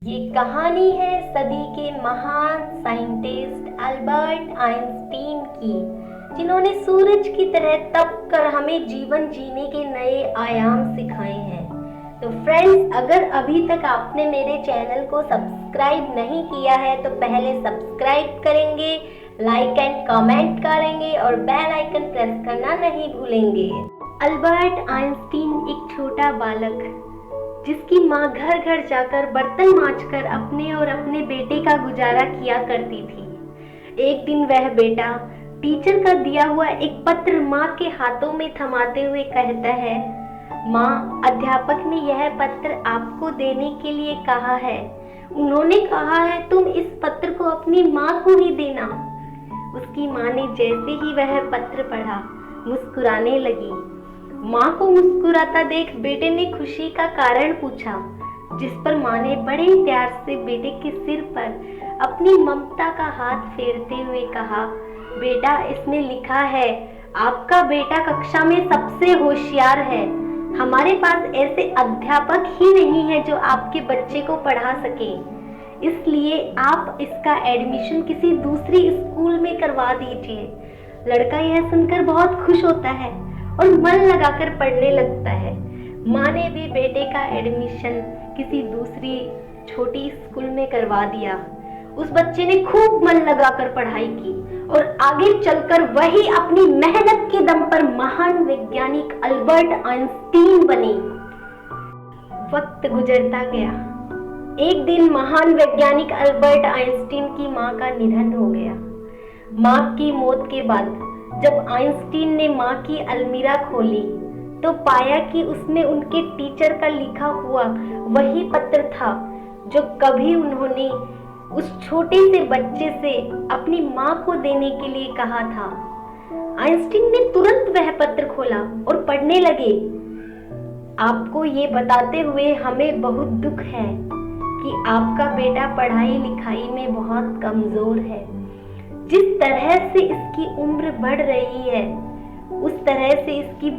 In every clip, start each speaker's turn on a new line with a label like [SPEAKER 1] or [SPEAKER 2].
[SPEAKER 1] ये कहानी है सदी के महान साइंटिस्ट अल्बर्ट आइंस्टीन की, जिन्होंने सूरज की तरह तप कर हमें जीवन जीने के नए आयाम सिखाए हैं। तो फ्रेंड्स, अगर अभी तक आपने मेरे चैनल को सब्सक्राइब नहीं किया है तो पहले सब्सक्राइब करेंगे, लाइक एंड कमेंट करेंगे और बेल आइकन प्रेस करना नहीं भूलेंगे। अल्बर्ट आइंस्टीन एक छोटा बालक, जिसकी माँ घर घर जाकर बर्तन मांजकर अपने और अपने बेटे का गुजारा किया करती थी। एक दिन वह बेटा टीचर का दिया हुआ एक पत्र माँ के हाथों में थमाते हुए कहता है, माँ, अध्यापक ने यह पत्र आपको देने के लिए कहा है। उन्होंने कहा है तुम इस पत्र को अपनी माँ को ही देना। उसकी माँ ने जैसे ही वह पत्र पढ़ा, मुस्कुराने लगी। माँ को मुस्कुराता देख बेटे ने खुशी का कारण पूछा, जिस पर माँ ने बड़े प्यार से बेटे के सिर पर अपनी ममता का हाथ फेरते हुए कहा, बेटा, इसमें लिखा है आपका बेटा कक्षा में सबसे होशियार है। हमारे पास ऐसे अध्यापक ही नहीं है जो आपके बच्चे को पढ़ा सके, इसलिए आप इसका एडमिशन किसी दूसरी स्कूल में करवा दीजिए। लड़का यह सुनकर बहुत खुश होता है और मन लगाकर पढ़ने लगता है। माँ ने भी बेटे का एडमिशन किसी दूसरी छोटी स्कूल में करवा दिया। उस बच्चे ने खूब मन लगाकर पढ़ाई की और आगे चलकर वही अपनी मेहनत के दम पर महान वैज्ञानिक अल्बर्ट आइंस्टीन बने। वक्त गुजरता गया। एक दिन महान वैज्ञानिक अल्बर्ट आइंस्टीन की माँ का निधन हो गया। माँ की मौत के बाद जब आइंस्टीन ने माँ की अलमीरा खोली तो पाया कि उसमें उनके टीचर का लिखा हुआ वही पत्र था जो कभी उन्होंने उस छोटे से बच्चे से अपनी माँ को देने के लिए कहा था। आइंस्टीन ने तुरंत वह पत्र खोला और पढ़ने लगे। आपको ये बताते हुए हमें बहुत दुख है कि आपका बेटा पढ़ाई लिखाई में बहुत कमजोर है। जिस तरह से इसकी उम्र बढ़ रही है उस तरह से इसकी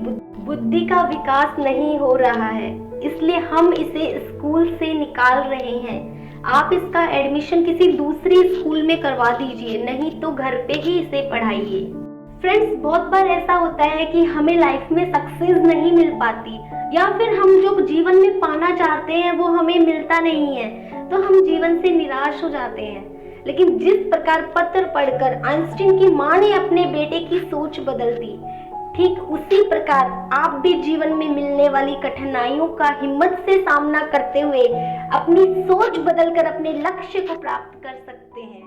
[SPEAKER 1] बुद्धि का विकास नहीं हो रहा है, इसलिए हम इसे स्कूल से निकाल रहे हैं। आप इसका एडमिशन किसी दूसरी स्कूल में करवा दीजिए, नहीं तो घर पे ही इसे पढ़ाइए। फ्रेंड्स, बहुत बार ऐसा होता है कि हमें लाइफ में सक्सेस नहीं मिल पाती, या फिर हम जो जीवन में पाना चाहते हैं वो हमें मिलता नहीं है, तो हम जीवन से निराश हो जाते हैं। लेकिन जिस प्रकार पत्र पढ़कर आइंस्टीन की माँ ने अपने बेटे की सोच बदल दी, ठीक उसी प्रकार आप भी जीवन में मिलने वाली कठिनाइयों का हिम्मत से सामना करते हुए अपनी सोच बदलकर अपने लक्ष्य को प्राप्त कर सकते हैं।